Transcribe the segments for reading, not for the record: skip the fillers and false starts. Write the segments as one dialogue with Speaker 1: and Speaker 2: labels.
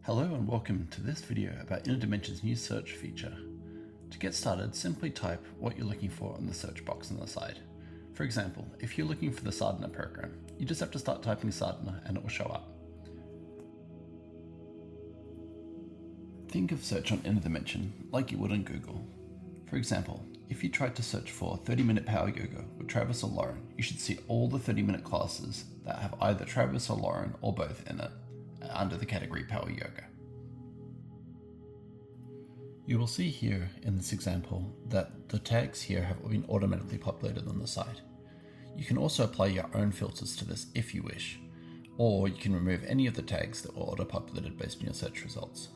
Speaker 1: Hello and welcome to this video about InterDimension's new search feature. To get started, simply type what you're looking for in the search box on the side. For example, if you're looking for the Sadhana program, you just have to start typing Sadhana and it will show up. Think of search on InterDimension like you would in Google. For example, if you tried to search for 30-minute power yoga with Travis or Lauren, you should see all the 30-minute classes that have either Travis or Lauren or both in it under the category Power Yoga. You will see here in this example that the tags here have been automatically populated on the side. You can also apply your own filters to this if you wish, or you can remove any of the tags that were auto-populated based on your search results.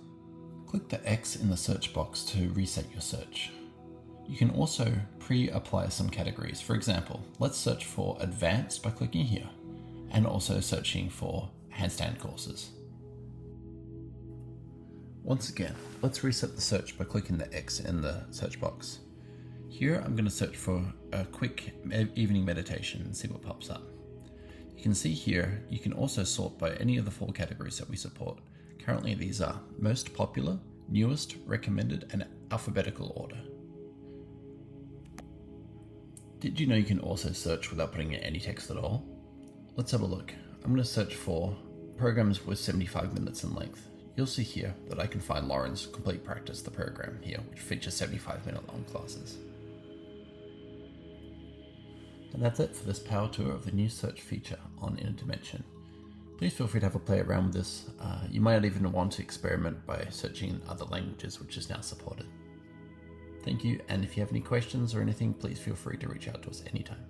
Speaker 1: Click the X in the search box to reset your search. You can also pre-apply some categories. For example, let's search for advanced by clicking here, and also searching for handstand courses. Once again, let's reset the search by clicking the X in the search box. Here I'm going to search for a quick evening meditation and see what pops up. You can see here you can also sort by any of the 4 categories that we support. Currently these are most popular, newest, recommended, and alphabetical order. Did you know you can also search without putting in any text at all? Let's have a look. I'm going to search for programs with 75 minutes in length. You'll see here that I can find Lauren's Complete Practice, the program here, which features 75-minute long classes. And that's it for this power tour of the new search feature on InterDimension. Please feel free to have a play around with this. You might even want to experiment by searching in other languages, which is now supported. Thank you, and if you have any questions or anything, please feel free to reach out to us anytime.